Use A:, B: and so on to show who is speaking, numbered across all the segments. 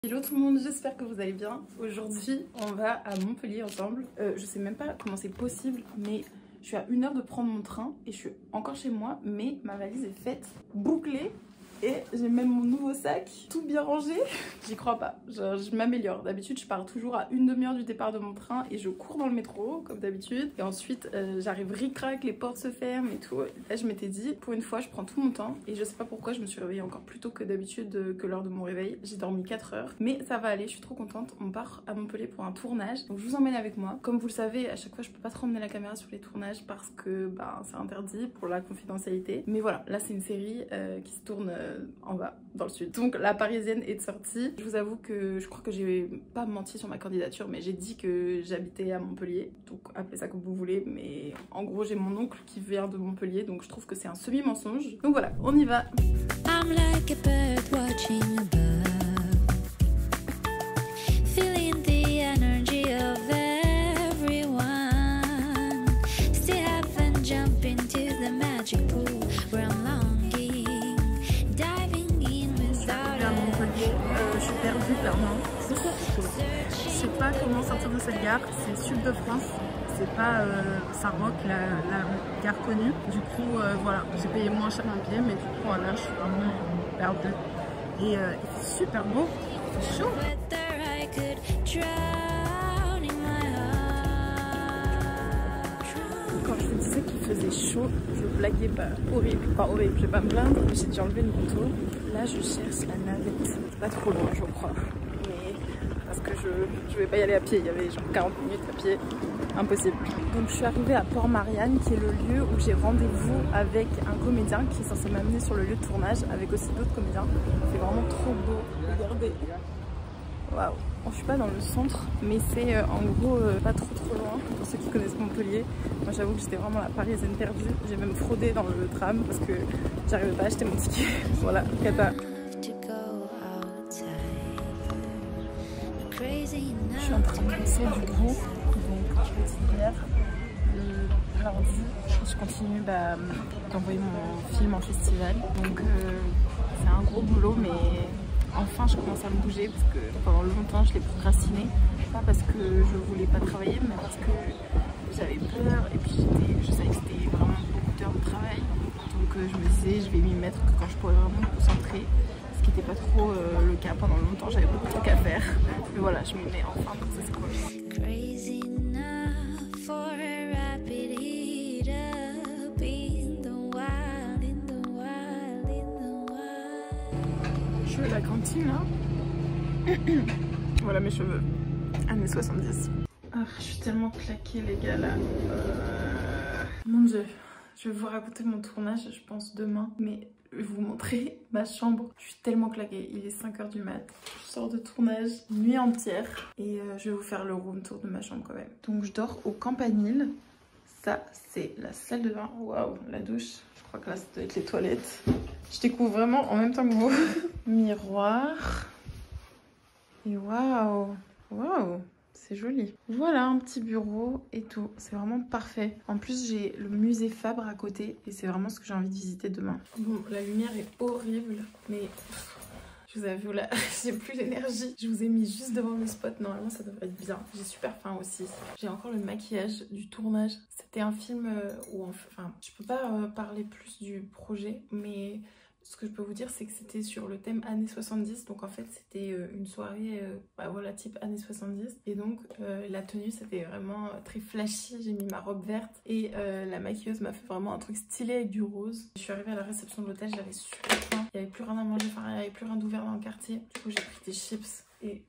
A: Hello tout le monde, j'espère que vous allez bien. Aujourd'hui, on va à Montpellier ensemble. Je sais même pas comment c'est possible, mais je suis à 1 heure de prendre mon train et je suis encore chez moi, mais ma valise est faite, bouclée. Et j'ai même mon nouveau sac, tout bien rangé. J'y crois pas, je m'améliore. D'habitude, je pars toujours à 1/2 heure du départ de mon train et je cours dans le métro, comme d'habitude. Et ensuite, j'arrive ric-rac, les portes se ferment et tout. Là, je m'étais dit, pour une fois, je prends tout mon temps. Et je sais pas pourquoi, je me suis réveillée encore plus tôt que d'habitude, que l'heure de mon réveil. J'ai dormi 4 heures. Mais ça va aller, je suis trop contente. On part à Montpellier pour un tournage. Donc, je vous emmène avec moi. Comme vous le savez, à chaque fois, je peux pas trop emmener la caméra sur les tournages parce que c'est interdit pour la confidentialité. Mais voilà, là, c'est une série qui se tourne en bas, dans le sud. Donc la Parisienne est de sortie. Je vous avoue que je crois que j'ai pas menti sur ma candidature, mais j'ai dit que j'habitais à Montpellier. Donc appelez ça comme vous voulez, mais en gros j'ai mon oncle qui vient de Montpellier, donc je trouve que c'est un semi-mensonge. Donc voilà, on y va. I'm like a bird watching above, feeling the energy of everyone, still haven't jumped into the magic pool where I'm longing, diving in without a Montpellier, je suis perdue clairement. Je sais pas comment sortir de cette gare, c'est Sud de France, c'est pas Saint-Roch, la gare connue. Du coup, voilà, j'ai payé moins cher mon billet, mais du coup, là, je suis vraiment perdue. Et c'est super beau, c'est chaud. Quand je vous disais qu'il faisait chaud, je blaguais pas. Horrible, enfin horrible, je vais pas me plaindre. J'ai déjà enlevé le manteau. Là, je cherche la navette. C'est pas trop loin, je crois. Mais parce que je vais pas y aller à pied. Il y avait genre 40 minutes à pied. Impossible. Donc je suis arrivée à Port-Marianne, qui est le lieu où j'ai rendez-vous avec un comédien qui est censé m'amener sur le lieu de tournage avec aussi d'autres comédiens. C'est vraiment trop beau. Regardez. Waouh. Bon, je suis pas dans le centre, mais c'est en gros pas trop loin pour ceux qui connaissent Montpellier. Moi j'avoue que j'étais vraiment la Parisienne perdue. J'ai même fraudé dans le tram parce que j'arrivais pas à acheter mon ticket. Voilà, cata. Je suis en train de bosser du coup, donc je vais dire le lundi, je continue d'envoyer mon film en festival. Donc c'est un gros boulot, mais enfin je commence à me bouger parce que pendant longtemps je l'ai procrastiné. Pas parce que je voulais pas travailler, mais parce que j'avais peur et puis je savais que c'était vraiment beaucoup d'heures de travail. Donc je me disais je vais m'y mettre que quand je pourrais vraiment me concentrer. Ce qui n'était pas trop le cas pendant longtemps, j'avais beaucoup de trucs à faire. Mais voilà, je m'y mets enfin, donc ça c'est cool. Je suis à la cantine là. Voilà mes cheveux, années 70. Ah, je suis tellement claquée les gars là. Mon dieu, je vais vous raconter mon tournage, je pense demain. Mais je vais vous montrer ma chambre. Je suis tellement claquée, il est 5 h du mat. Je sors de tournage, nuit entière. Et je vais vous faire le room tour de ma chambre quand même. Donc je dors au Campanile. Ça, c'est la salle de bain. Waouh, la douche. Je crois que là, ça doit être les toilettes. Je découvre vraiment en même temps que vous. Miroir. Et waouh, waouh. C'est joli. Voilà un petit bureau et tout. C'est vraiment parfait. En plus, j'ai le musée Fabre à côté et c'est vraiment ce que j'ai envie de visiter demain. Bon, la lumière est horrible, mais je vous avoue là, j'ai plus l'énergie. Je vous ai mis juste devant le spot. Normalement, ça devrait être bien. J'ai super faim aussi. J'ai encore le maquillage du tournage. C'était un film où, enfin, je peux pas parler plus du projet, mais ce que je peux vous dire, c'est que c'était sur le thème années 70. Donc en fait, c'était une soirée voilà, type années 70. Et donc la tenue, c'était vraiment très flashy. J'ai mis ma robe verte. Et la maquilleuse m'a fait vraiment un truc stylé avec du rose. Je suis arrivée à la réception de l'hôtel, j'avais super faim. Il n'y avait plus rien à manger, enfin il n'y avait plus rien d'ouvert dans le quartier. Du coup, j'ai pris des chips et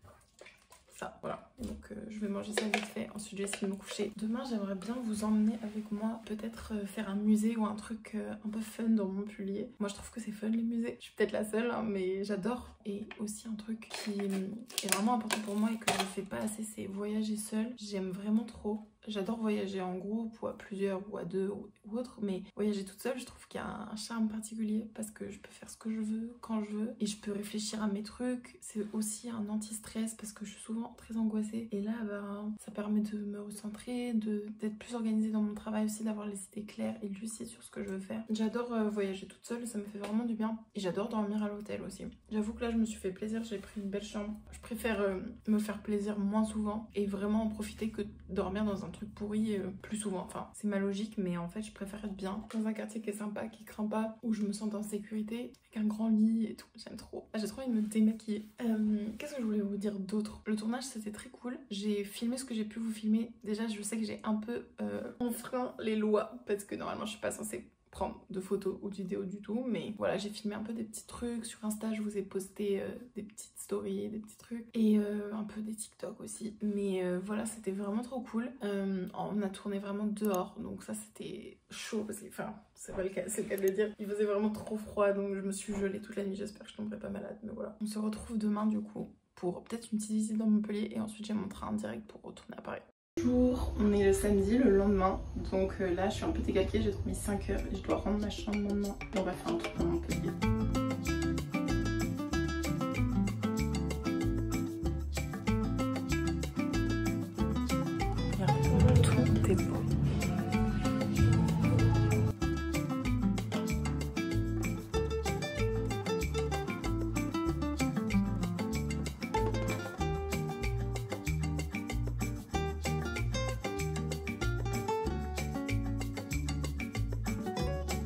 A: ça, voilà. Donc je vais manger ça vite fait. Ensuite, je vais essayer de me coucher. Demain, j'aimerais bien vous emmener avec moi, peut-être faire un musée ou un truc un peu fun dans Montpellier. Moi, je trouve que c'est fun les musées. Je suis peut-être la seule, hein, mais j'adore. Et aussi un truc qui est vraiment important pour moi et que je ne fais pas assez, c'est voyager seule. J'aime vraiment trop. J'adore voyager en groupe ou à plusieurs ou à deux ou autre, mais voyager toute seule, je trouve qu'il y a un charme particulier parce que je peux faire ce que je veux, quand je veux, et je peux réfléchir à mes trucs. C'est aussi un anti-stress parce que je suis souvent très angoissée. Et là, ben, ça permet de me recentrer, d'être plus organisée dans mon travail aussi, d'avoir les idées claires et lucides sur ce que je veux faire. J'adore voyager toute seule, ça me fait vraiment du bien. Et j'adore dormir à l'hôtel aussi. J'avoue que là, je me suis fait plaisir, j'ai pris une belle chambre. Je préfère me faire plaisir moins souvent et vraiment en profiter que dormir dans un truc pourri plus souvent. Enfin, c'est ma logique, mais en fait, je préfère être bien dans un quartier qui est sympa, qui craint pas, où je me sens en sécurité, avec un grand lit et tout. J'aime trop. J'ai trop envie de me démaquiller. Qu'est-ce que je voulais vous dire d'autre? Le tournage, c'était très cool. J'ai filmé ce que j'ai pu vous filmer. Déjà, je sais que j'ai un peu enfreint les lois, parce que normalement, je suis pas censée prendre de photos ou de vidéos du tout, mais voilà, j'ai filmé un peu des petits trucs sur Insta, je vous ai posté des petites stories, des petits trucs, et un peu des TikTok aussi, mais voilà, c'était vraiment trop cool. On a tourné vraiment dehors, donc ça c'était chaud, parce que, enfin, c'est pas le cas, c'est le cas de le dire, il faisait vraiment trop froid, donc je me suis gelée toute la nuit, j'espère que je tomberai pas malade, mais voilà. On se retrouve demain du coup, pour peut-être une petite visite dans Montpellier, et ensuite j'ai mon train direct pour retourner à Paris. Bonjour, on est le samedi, le lendemain, donc là je suis un peu décalquée, j'ai dormi 5 heures et je dois rendre ma chambre maintenant. Et on va faire un tour dans Montpellier. Regarde, tout est beau.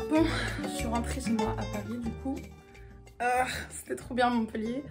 A: Bon, je suis rentrée chez moi à Paris du coup. C'était trop bien Montpellier.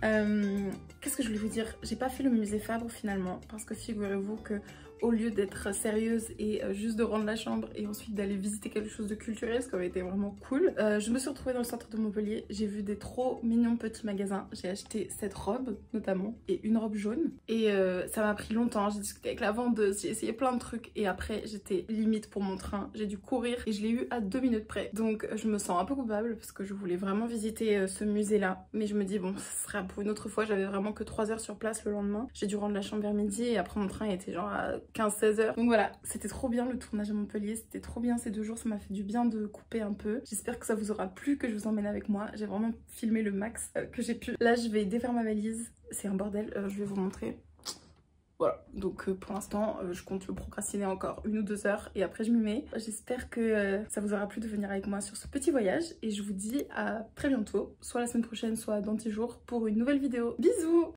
A: Qu'est-ce que je voulais vous dire? J'ai pas fait le musée Fabre finalement parce que figurez-vous que au lieu d'être sérieuse et juste de rendre la chambre et ensuite d'aller visiter quelque chose de culturel, ce qui aurait été vraiment cool, je me suis retrouvée dans le centre de Montpellier. J'ai vu des trop mignons petits magasins. J'ai acheté cette robe notamment et une robe jaune, et ça m'a pris longtemps. J'ai discuté avec la vendeuse, j'ai essayé plein de trucs et après j'étais limite pour mon train. J'ai dû courir et je l'ai eu à 2 minutes près, donc je me sens un peu coupable parce que je voulais vraiment visiter ce musée là, mais je me dis bon, ce sera pour une autre fois. J'avais vraiment que 3 heures sur place le lendemain, j'ai dû rendre la chambre vers midi et après mon train était genre à 15-16 heures. Donc voilà, c'était trop bien le tournage à Montpellier, c'était trop bien ces 2 jours, ça m'a fait du bien de couper un peu. J'espère que ça vous aura plu, que je vous emmène avec moi. J'ai vraiment filmé le max que j'ai pu. Là je vais défaire ma valise, c'est un bordel, je vais vous montrer. Voilà, donc pour l'instant je compte le procrastiner encore 1 ou 2 heures et après je m'y mets. J'espère que ça vous aura plu de venir avec moi sur ce petit voyage et je vous dis à très bientôt, soit la semaine prochaine, soit dans 10 jours pour une nouvelle vidéo. Bisous!